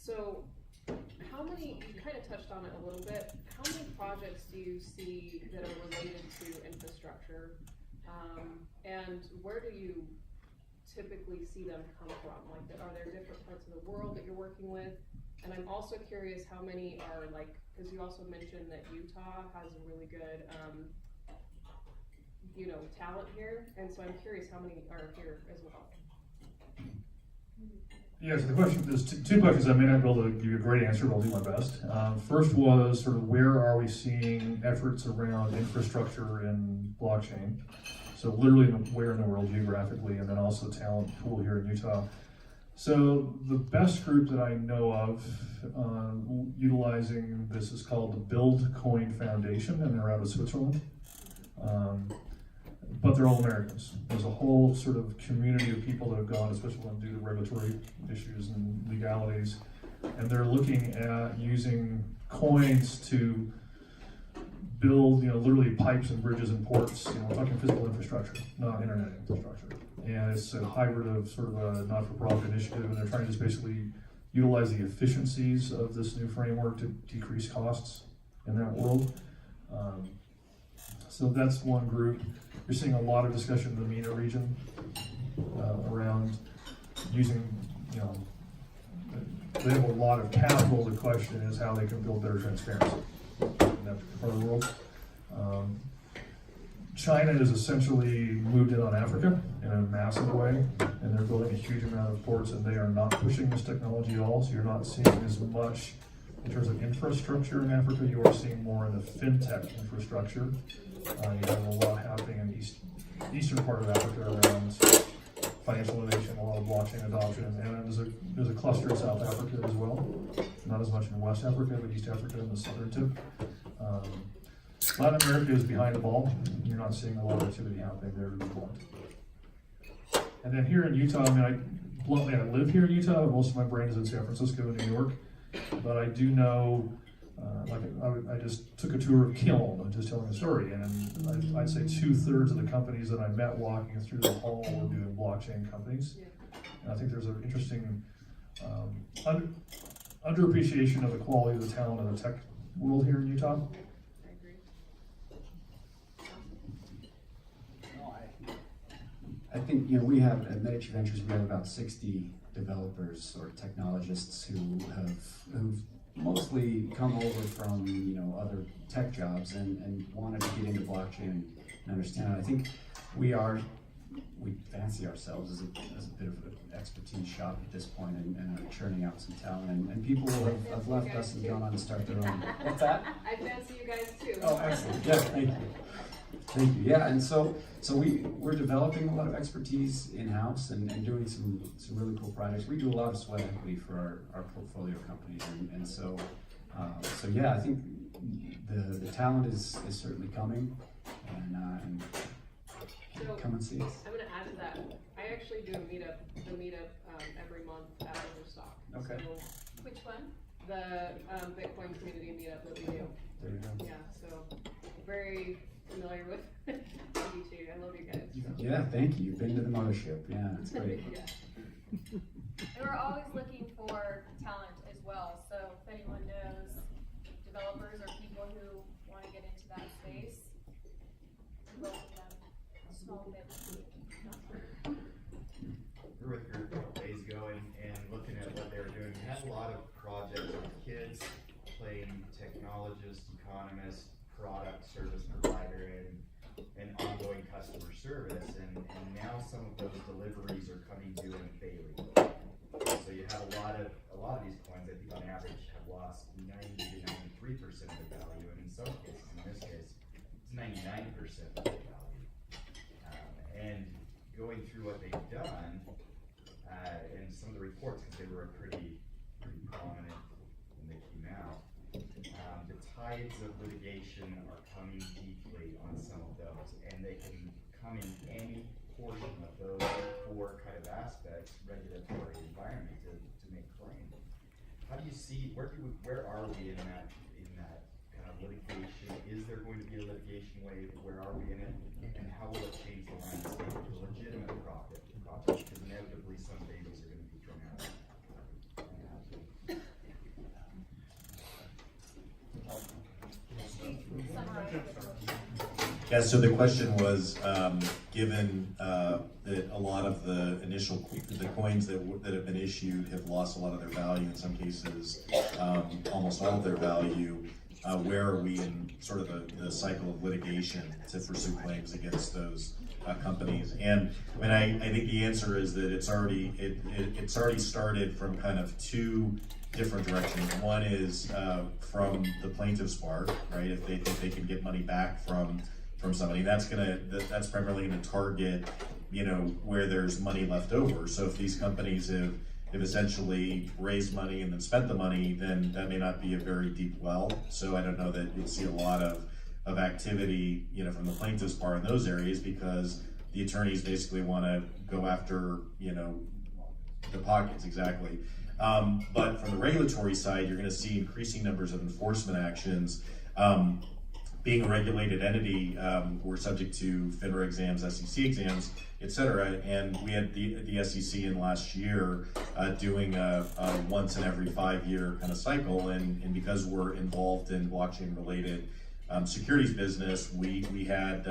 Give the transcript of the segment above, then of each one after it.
So how many, you kind of touched on it a little bit, how many projects do you see that are related to infrastructure? And where do you typically see them come from? Like, are there different parts of the world that you're working with? And I'm also curious how many are like, because you also mentioned that Utah has a really good, you know, talent here. And so I'm curious how many are here as well. Yeah, so the question, there's two questions. I may not be able to give you a great answer, but I'll do my best. First was sort of where are we seeing efforts around infrastructure and blockchain? So literally where in the world geographically, and then also talent pool here in Utah. So the best group that I know of utilizing this is called the Build Coin Foundation, and they're out of Switzerland. But they're all Americans. There's a whole sort of community of people that have gone to Switzerland due to regulatory issues and legalities, and they're looking at using coins to build, you know, literally pipes and bridges and ports. You know, we're talking physical infrastructure, not internet infrastructure. And it's a hybrid of sort of a not-for-profit initiative, and they're trying to just basically utilize the efficiencies of this new framework to decrease costs in that world. So that's one group. You're seeing a lot of discussion in the MENA region around using, you know, they have a lot of capital. The question is how they can build better transparency in that part of the world. China has essentially moved in on Africa in a massive way, and they're building a huge amount of ports, and they are not pushing this technology at all, so you're not seeing as much in terms of infrastructure in Africa. You are seeing more in the fintech infrastructure. You have a lot happening in the eastern part of Africa around financial innovation, a lot of blockchain adoption, and there's a cluster in South Africa as well. Not as much in West Africa, but East Africa and the southern tip. Latin America is behind the ball. You're not seeing a lot of activity happening there to be blunt. And then here in Utah, I mean, bluntly, I live here in Utah, but most of my brain is in San Francisco and New York. But I do know, I just took a tour of Kiln, I'm just telling a story, and I'd say 2/3 of the companies that I met walking through the hall were doing blockchain companies. And I think there's an interesting underappreciation of the quality of the talent in the tech world here in Utah. I think, you know, we have at Medici Ventures, we have about 60 developers or technologists who've mostly come over from, you know, other tech jobs and wanted to get into blockchain and understand it. I think we fancy ourselves as a bit of an expertise shop at this point, and are churning out some talent, and people have left us and gone on to start their own. What's that? I fancy you guys too. Oh, excellent. Yeah, thank you. Thank you. Yeah, and so we're developing a lot of expertise in-house and doing some really cool projects. We do a lot of sweat equity for our portfolio companies, and so yeah, I think the talent is certainly coming, and so come and see us. I'm going to add to that. I actually do the meetup every month at Overstock. Okay. So, which one? the Bitcoin community meetup that we do. There you go. Yeah, so very familiar with you two. I love you guys. Yeah, thank you. You've been to the mothership. Yeah, it's great. Yeah. And we're always looking for talent as well. So if anyone knows developers or people who want to get into that space, we welcome them. Small bit. We were with a group a couple days ago and looking at what they were doing. We had a lot of projects with kids playing technologist, economist, product service provider, and ongoing customer service. And now some of those deliveries are coming due in Bailey. So you have a lot of these coins, I think on average, have lost 90 to 93% of their value, and in some cases, in this case, it's 99% of their value. And going through what they've done, and some of the reports, because they were pretty prominent when they came out, the tides of litigation are coming deeply on some of those, and they can come in any portion of those four kind of aspects, regulatory environment, to make claim. How do you see, where are we in that kind of litigation? Is there going to be a litigation wave? Where are we in it? And how will it change the landscape of the legitimate project? Because inevitably some babies are going to be thrown out. Yeah, so the question was, given that a lot of the the coins that have been issued have lost a lot of their value, in some cases, almost all of their value, where are we in sort of the cycle of litigation to pursue claims against those companies? And I mean, I think the answer is that it's already started from kind of two different directions. One is from the plaintiff's bar, right? If they think they can get money back from somebody, that's primarily gonna target, you know, where there's money left over. So if these companies have essentially raised money and then spent the money, then that may not be a very deep well. So I don't know that you'll see a lot of activity, you know, from the plaintiff's bar in those areas, because the attorneys basically wanna go after, you know, the pockets, exactly. But from the regulatory side, you're gonna see increasing numbers of enforcement actions. Being a regulated entity, we're subject to FINRA exams, SEC exams, et cetera. And we had the SEC in last year doing a once in every 5-year kind of cycle. And because we're involved in blockchain related securities business, we had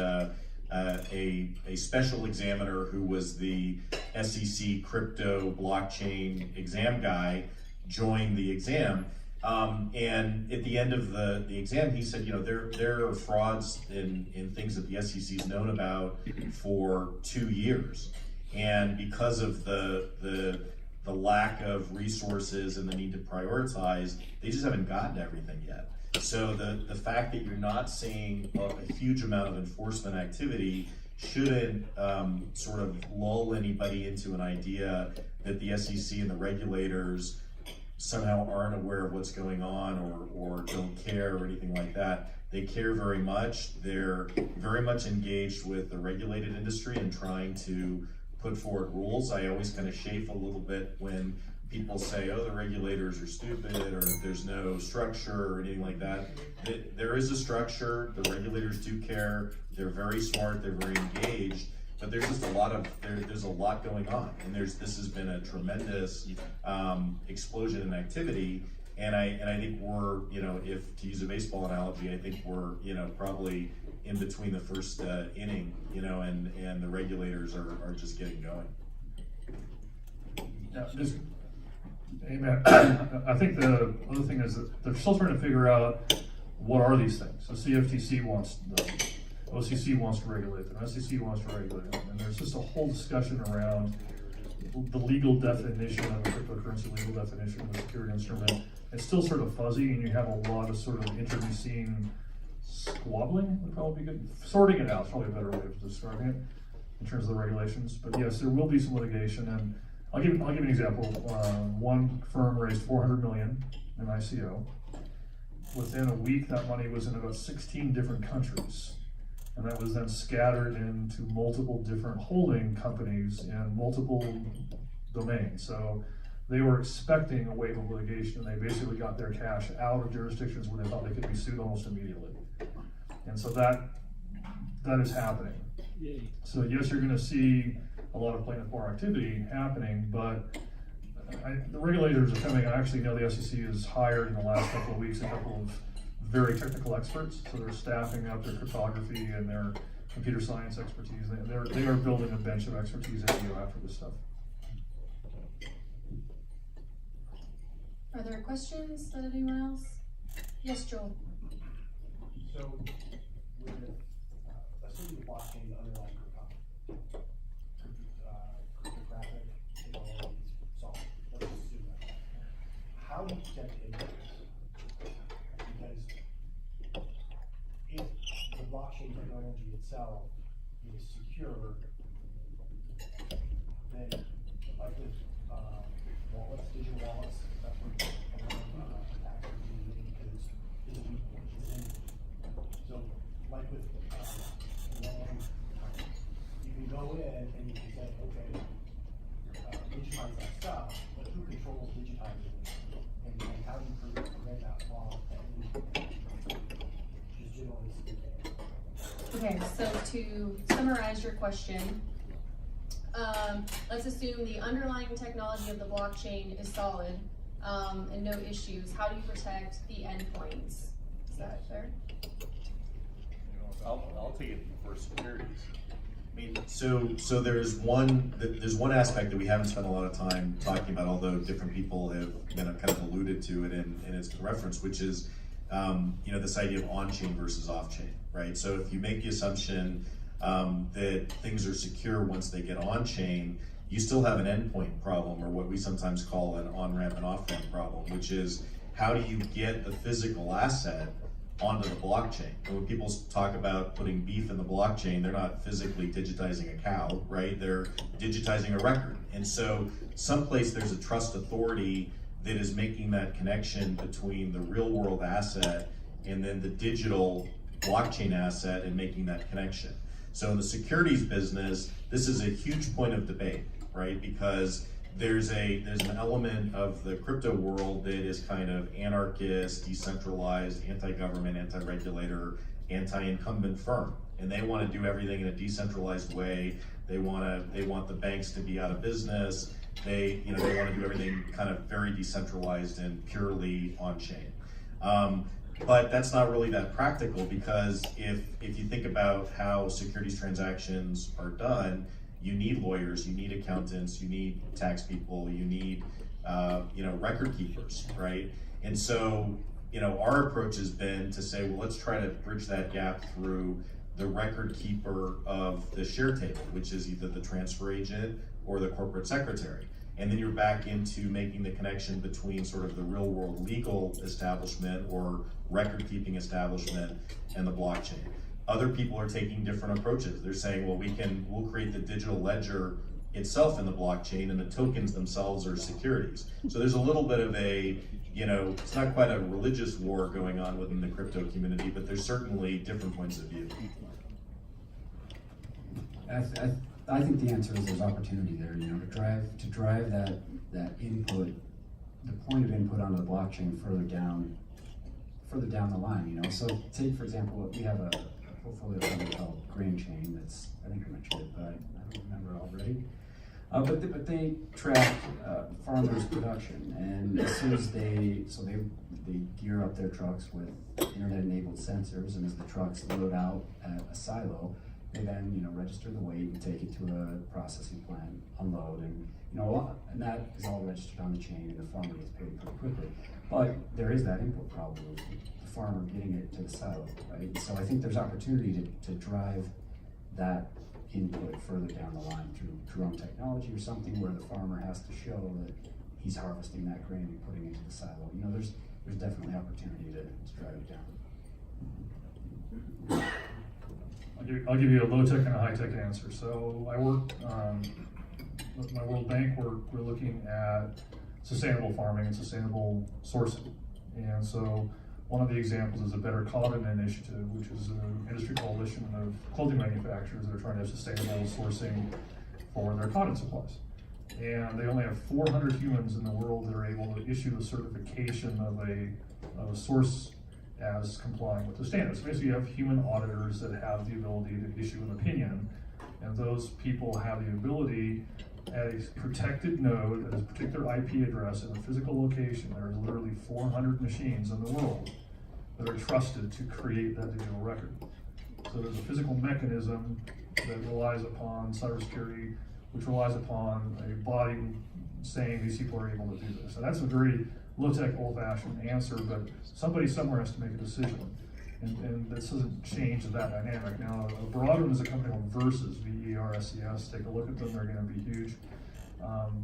a special examiner who was the SEC crypto blockchain exam guy join the exam. And at the end of the exam, he said, you know, there are frauds in things that the SEC's known about for 2 years. And because of the lack of resources and the need to prioritize, they just haven't gotten to everything yet. So the fact that you're not seeing a huge amount of enforcement activity shouldn't sort of lull anybody into an idea that the SEC and the regulators somehow aren't aware of what's going on or don't care or anything like that. They care very much. They're very much engaged with the regulated industry and trying to put forward rules. I always kind of chafe a little bit when people say, oh, the regulators are stupid or there's no structure or anything like that. There is a structure. The regulators do care. They're very smart. They're very engaged. But there's just there's a lot going on, and this has been a tremendous explosion in activity, and I think we're, you know, if to use a baseball analogy, I think we're, you know, probably in between the first inning, you know, and the regulators are just getting going. Yeah, amen. I think the other thing is that they're still trying to figure out what are these things. So CFTC wants them. OCC wants to regulate them, SEC wants to regulate them, and there's just a whole discussion around the legal definition of a cryptocurrency, legal definition of a security instrument. It's still sort of fuzzy, and you have a lot of sort of internecine squabbling, would probably be good. Sorting it out is probably a better way of describing it in terms of the regulations. But yes, there will be some litigation, and I'll give an example. One firm raised $400 million in ICO. Within a week, that money was in about 16 different countries. And that was then scattered into multiple different holding companies in multiple domains. So they were expecting a wave of litigation, and they basically got their cash out of jurisdictions where they thought they could be sued almost immediately. And so that is happening. So yes, you're gonna see a lot of plaintiff bar activity happening, but the regulators are coming. I actually know the SEC has hired in the last couple of weeks a couple of very technical experts, so they're staffing up their cryptography and their computer science expertise. They are building a bench of expertise as you go after this stuff. Are there questions that anyone else? Yes, Joel. So, with assuming the blockchain, the underlying cryptographic technologies solved, let's assume that. How do you protect ignorance? If the blockchain technology itself is secure, then like with wallets, digital wallets, that's where attacks are being made because it's weak. So like with land, you can go in and you can say, okay, digitize that stuff, but who controls digitizing it? And how do you prevent that from Okay, so to summarize your question, let's assume the underlying technology of the blockchain is solid and no issues. How do you protect the endpoints? Is that fair? I'll take it for securities. I mean, so there's one aspect that we haven't spent a lot of time talking about, although different people have kind of alluded to it and it's been referenced, which is this idea of on-chain versus off-chain, right? So if you make the assumption that things are secure once they get on-chain, you still have an endpoint problem, or what we sometimes call an on-ramp and off-ramp problem, which is how do you get the physical asset onto the blockchain? And when people talk about putting beef in the blockchain, they're not physically digitizing a cow, right? They're digitizing a record. And so someplace there's a trust authority that is making that connection between the real world asset and then the digital blockchain asset and making that connection. So in the securities business, this is a huge point of debate, right? Because there's an element of the crypto world that is kind of anarchist, decentralized, anti-government, anti-regulator, anti-incumbent firm, and they want to do everything in a decentralized way. They want the banks to be out of business. They want to do everything kind of very decentralized and purely on-chain. But that's not really that practical, because if you think about how securities transactions are done, you need lawyers, you need accountants, you need tax people, you need record keepers, right? And so our approach has been to say, well, let's try to bridge that gap through the record keeper of the share table, which is either the transfer agent or the corporate secretary. And then you're back into making the connection between sort of the real world legal establishment or record keeping establishment and the blockchain. Other people are taking different approaches. They're saying, well, we'll create the digital ledger itself in the blockchain, and the tokens themselves are securities. So there's a little bit of a, it's not quite a religious war going on within the crypto community, but there's certainly different points of view. I think the answer is there's opportunity there, to drive that input, the point of input onto the blockchain further down the line, So take, for example, we have a portfolio company called Grain Chain that's, I think I mentioned it, but I don't remember already. But they track farmers' production, and as soon as they gear up their trucks with internet-enabled sensors, and as the trucks load out at a silo, they then register the weight and take it to a processing plant, unload, and that is all registered on the chain, and the farmer gets paid pretty quickly. But there is that input problem of the farmer getting it to the silo, right? So I think there's opportunity to drive that input further down the line through drone technology or something where the farmer has to show that he's harvesting that grain and putting it into the silo. There's definitely opportunity to drive it down. I'll give you a low-tech and a high-tech answer. So I work with my World Bank. We're looking at sustainable farming and sustainable sourcing. And so one of the examples is a Better Cotton Initiative, which is an industry coalition of clothing manufacturers that are trying to have sustainable sourcing for their cotton supplies. And they only have 400 humans in the world that are able to issue a certification of a source as complying with the standards. So basically you have human auditors that have the ability to issue an opinion, and those people have the ability at a protected node, at a particular IP address in a physical location. There are literally 400 machines in the world that are trusted to create that digital record. So there's a physical mechanism that relies upon cybersecurity, which relies upon a body saying these people are able to do this. And that's a very low-tech, old-fashioned answer, but somebody somewhere has to make a decision. And this doesn't change that dynamic. Now, a broader one is a company called Verses, VERSES. Take a look at them, they're gonna be huge.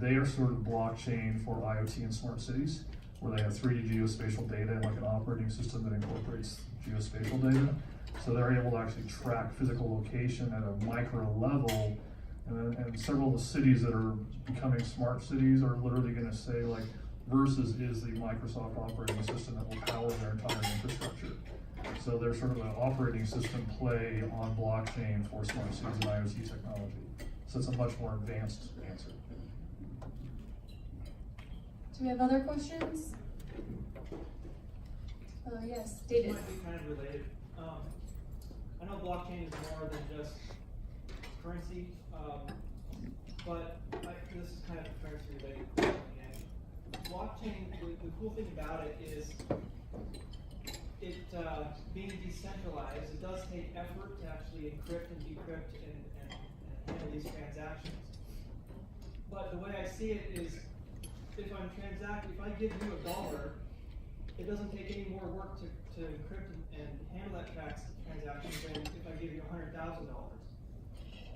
They are sort of blockchain for IoT and smart cities, where they have 3D geospatial data and like an operating system that incorporates geospatial data. So they're able to actually track physical location at a micro level. And several of the cities that are becoming smart cities are literally gonna say like, Versus is the Microsoft operating system that will power their entire infrastructure. So they're sort of an operating system play on blockchain for smart cities and IoT technology. So it's a much more advanced answer. Do we have other questions? Yes, David. It might be kind of related. I know blockchain is more than just currency, but this is kind of a currency related question. Blockchain, the cool thing about it is being decentralized, it does take effort to actually encrypt and decrypt and handle these transactions. But the way I see it is, if I give you $1, it doesn't take any more work to encrypt and handle that transaction than if I give you $100,000.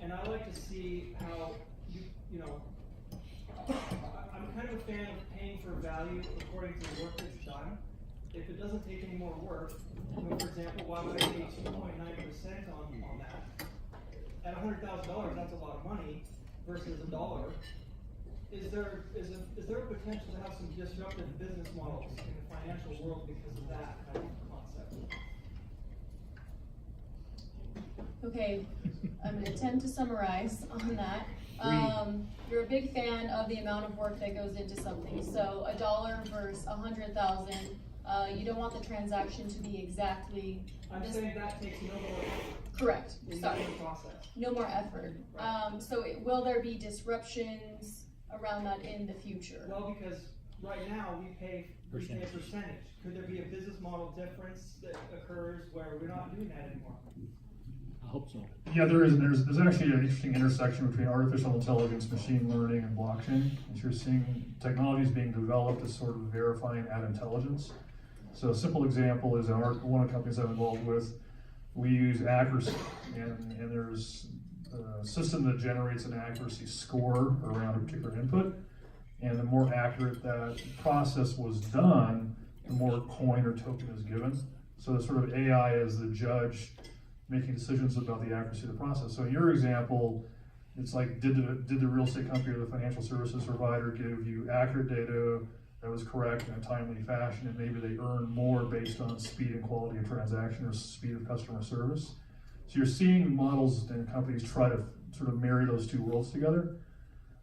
And I like to see how I'm kind of a fan of paying for value according to the work that's done. If it doesn't take any more work, for example, why would I pay 2.9% on that? At $100,000, that's a lot of money versus $1. Is there a potential to have some disruptive business models in the financial world because of that kind of concept? Okay, I'm going to attempt to summarize on that. You're a big fan of the amount of work that goes into something. So $1 versus 100,000. You don't want the transaction to be exactly. I'm saying that takes no more effort. Correct. Sorry. Process. No more effort. Right. So will there be disruptions around that in the future? Well, because right now we pay a percentage. Could there be a business model difference that occurs where we're not doing that anymore? I hope so. Yeah, there is. There's actually an interesting intersection between artificial intelligence, machine learning, and blockchain. As you're seeing technologies being developed as sort of verifying that intelligence. So a simple example is one of the companies I'm involved with, we use accuracy, and there's a system that generates an accuracy score around a particular input, and the more accurate that process was done, the more coin or token is given. So the sort of AI is the judge making decisions about the accuracy of the process. So in your example, it's like, did the real estate company or the financial services provider give you accurate data that was correct in a timely fashion, and maybe they earn more based on speed and quality of transaction or speed of customer service. So you're seeing models and companies try to sort of marry those two worlds together.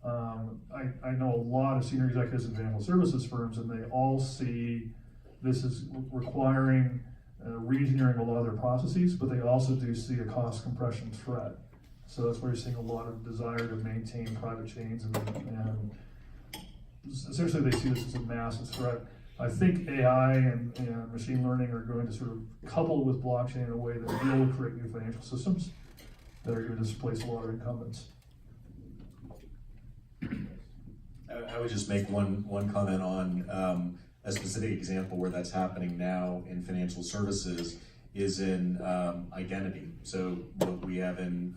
I know a lot of senior executives in financial services firms, and they all see this as requiring re-engineering a lot of their processes, but they also do see a cost compression threat. So that's why you're seeing a lot of desire to maintain private chains, and essentially they see this as a massive threat. I think AI and machine learning are going to sort of couple with blockchain in a way that will create new financial systems that are going to displace a lot of incumbents. I would just make one comment on a specific example where that's happening now in financial services is in identity. So what we have in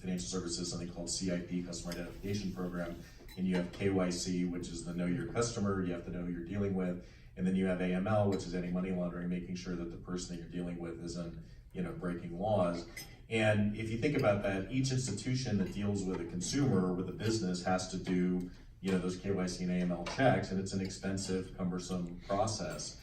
financial services, something called CIP, Customer Identification Program, and you have KYC, which is the know your customer, you have to know who you're dealing with, and then you have AML, which is anti-money laundering, making sure that the person that you're dealing with isn't, breaking laws. And if you think about that, each institution that deals with a consumer or with a business has to do, those KYC and AML checks, and it's an expensive, cumbersome process.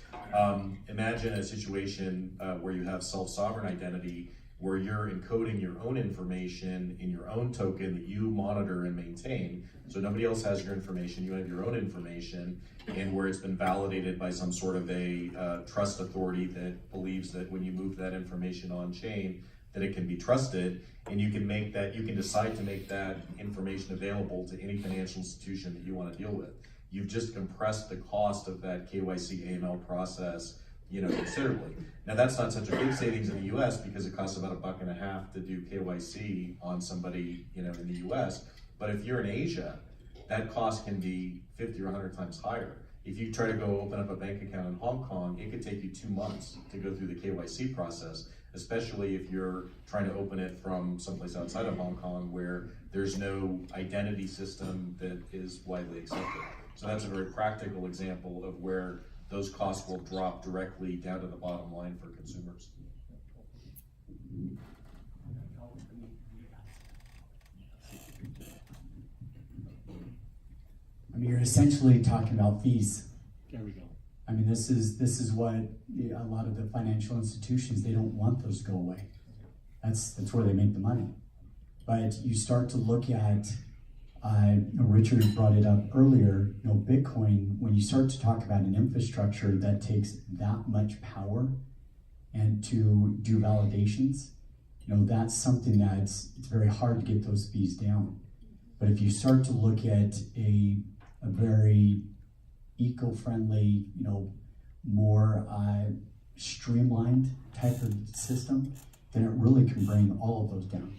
Imagine a situation where you have self-sovereign identity, where you're encoding your own information in your own token that you monitor and maintain. So nobody else has your information, you have your own information, and where it's been validated by some sort of a trust authority that believes that when you move that information on chain, that it can be trusted, and you can decide to make that information available to any financial institution that you want to deal with. You've just compressed the cost of that KYC AML process, considerably. Now that's not such a big savings in the US because it costs about $1.50 to do KYC on somebody, in the US. But if you're in Asia, that cost can be 50 or 100 times higher. If you try to go open up a bank account in Hong Kong, it could take you 2 months to go through the KYC process, especially if you're trying to open it from someplace outside of Hong Kong where there's no identity system that is widely accepted. So that's a very practical example of where those costs will drop directly down to the bottom line for consumers. I mean, you're essentially talking about fees. There we go. I mean, this is what a lot of the financial institutions, they don't want those to go away. That's where they make the money. But you start to look at, Richard brought it up earlier, Bitcoin, when you start to talk about an infrastructure that takes that much power and to do validations, that's something it's very hard to get those fees down. But if you start to look at a very eco-friendly, more streamlined type of system, then it really can bring all of those down.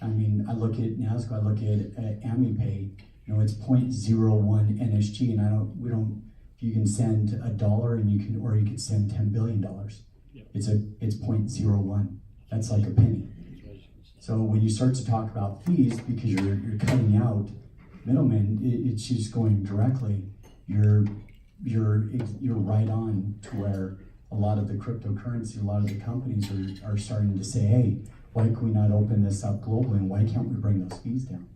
I mean, I look at Nasgo, I look at AmiPay, you know, it's 0.01 NSG, and if you can send $1 and you can send $10 billion. Yep. It's 0.01. That's like a penny. So when you start to talk about fees, because you're cutting out middlemen, it's just going directly. You're right on to where a lot of the cryptocurrency, a lot of the companies are starting to say, hey, why can we not open this up globally, and why can't we bring those fees down?